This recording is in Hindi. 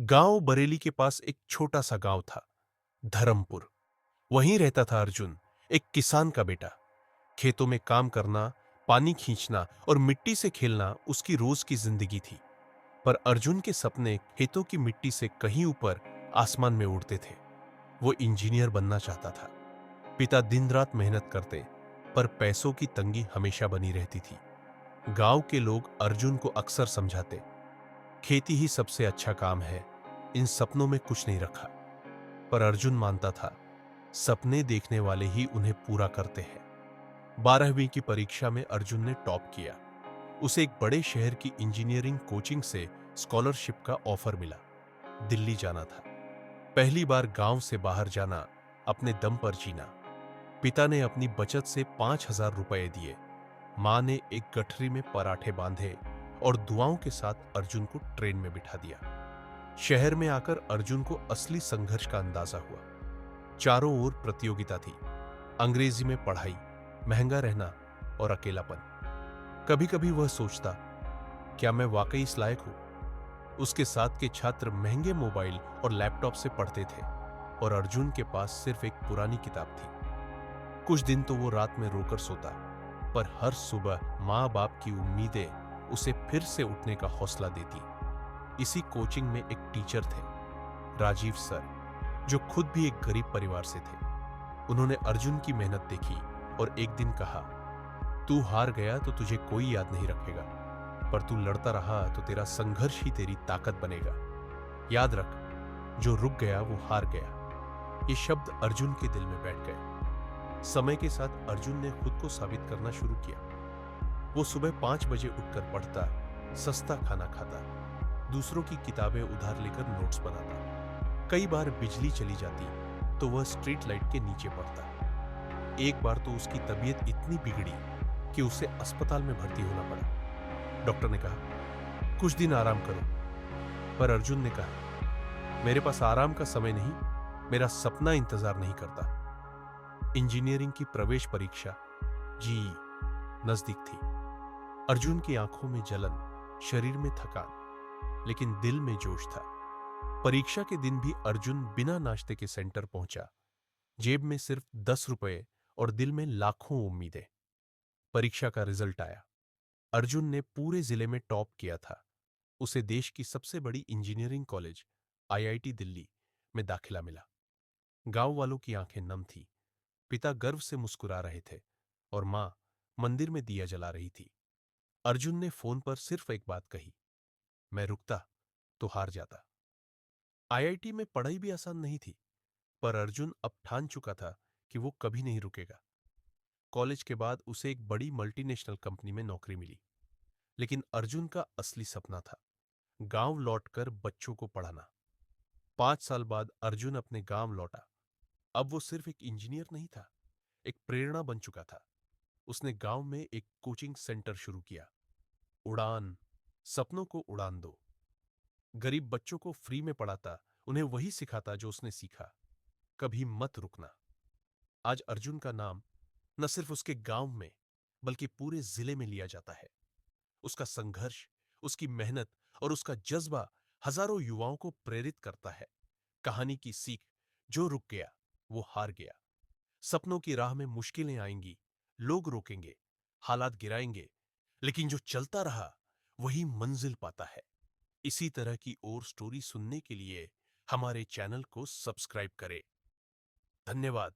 गांव बरेली के पास एक छोटा सा गांव था, धर्मपुर। वहीं रहता था अर्जुन, एक किसान का बेटा। खेतों में काम करना, पानी खींचना और मिट्टी से खेलना उसकी रोज की जिंदगी थी। पर अर्जुन के सपने खेतों की मिट्टी से कहीं ऊपर आसमान में उड़ते थे। वो इंजीनियर बनना चाहता था। पिता दिन रात मेहनत करते, पर पैसों की तंगी हमेशा बनी रहती थी। गांव के लोग अर्जुन को अक्सर समझाते, खेती ही सबसे अच्छा काम है, इन सपनों में कुछ नहीं रखा। पर अर्जुन मानता था, सपने देखने वाले ही उन्हें पूरा करते हैं। 12वीं की परीक्षा में अर्जुन ने टॉप किया। उसे एक बड़े शहर की इंजीनियरिंग कोचिंग से स्कॉलरशिप का ऑफर मिला। दिल्ली जाना था। पहली बार गांव से बाहर जाना, अपने दम पर जीना। पिता ने अपनी बचत से 5,000 रुपए दिए। मां ने एक गठरी में पराठे बांधे और दुआओं के साथ अर्जुन को ट्रेन में बिठा दिया। शहर में आकर अर्जुन को असली संघर्ष का अंदाजा हुआ। चारों ओर प्रतियोगिता थी, अंग्रेजी में पढ़ाई, महंगा रहना और अकेलापन। कभी कभी वह सोचता, क्या मैं वाकई इस लायक हूं? उसके साथ के छात्र महंगे मोबाइल और लैपटॉप से पढ़ते थे और अर्जुन के पास सिर्फ एक पुरानी किताब थी। कुछ दिन तो वो रात में रोकर सोता, पर हर सुबह माँ बाप की उम्मीदें उसे फिर से उठने का हौसला देती। इसी कोचिंग में एक टीचर थे, राजीव सर, जो खुद भी एक गरीब परिवार से थे। उन्होंने अर्जुन की मेहनत देखी और एक दिन कहा, तू हार गया तो तुझे कोई याद नहीं रखेगा, पर तू लड़ता रहा तो तेरा संघर्ष ही तेरी ताकत बनेगा। याद रख, जो रुक गया वो हार गया। ये शब्द अर्जुन के दिल में बैठ गए। समय के साथ अर्जुन ने खुद को साबित करना शुरू किया। वो सुबह 5 बजे उठकर पढ़ता, सस्ता खाना खाता, दूसरों की किताबें उधार लेकर नोट्स बनाता। कई बार बिजली चली जाती तो वह स्ट्रीट लाइट के नीचे पड़ता। एक बार तो उसकी तबीयत इतनी बिगड़ी कि उसे अस्पताल में भर्ती होना पड़ा। डॉक्टर ने कहा, कुछ दिन आराम करो। पर अर्जुन ने कहा, मेरे पास आराम का समय नहीं, मेरा सपना इंतजार नहीं करता। इंजीनियरिंग की प्रवेश परीक्षा जी नजदीक थी। अर्जुन की आंखों में जलन, शरीर में थकान, लेकिन दिल में जोश था। परीक्षा के दिन भी अर्जुन बिना नाश्ते के सेंटर पहुंचा, जेब में सिर्फ 10 रुपए और दिल में लाखों उम्मीदें। परीक्षा का रिजल्ट आया। अर्जुन ने पूरे जिले में टॉप किया था। उसे देश की सबसे बड़ी इंजीनियरिंग कॉलेज आईआईटी दिल्ली में दाखिला मिला। गांव वालों की आंखें नम थी। पिता गर्व से मुस्कुरा रहे थे और मां मंदिर में दिया जला रही थी। अर्जुन ने फोन पर सिर्फ एक बात कही, मैं रुकता तो हार जाता। आईआईटी में पढ़ाई भी आसान नहीं थी, पर अर्जुन अब ठान चुका था कि वो कभी नहीं रुकेगा। कॉलेज के बाद उसे एक बड़ी मल्टीनेशनल कंपनी में नौकरी मिली। लेकिन अर्जुन का असली सपना था गांव लौटकर बच्चों को पढ़ाना। 5 साल बाद अर्जुन अपने गांव लौटा। अब वो सिर्फ एक इंजीनियर नहीं था, एक प्रेरणा बन चुका था। उसने गांव में एक कोचिंग सेंटर शुरू किया। उड़ान, सपनों को उड़ान दो। गरीब बच्चों को फ्री में पढ़ाता, उन्हें वही सिखाता जो उसने सीखा, कभी मत रुकना। आज अर्जुन का नाम न सिर्फ उसके गांव में, बल्कि पूरे जिले में लिया जाता है। उसका संघर्ष, उसकी मेहनत और उसका जज्बा हजारों युवाओं को प्रेरित करता है। कहानी की सीख, जो रुक गया वो हार गया। सपनों की राह में मुश्किलें आएंगी, लोग रोकेंगे, हालात गिराएंगे, लेकिन जो चलता रहा वही मंजिल पाता है। इसी तरह की और स्टोरी सुनने के लिए हमारे चैनल को सब्सक्राइब करें। धन्यवाद।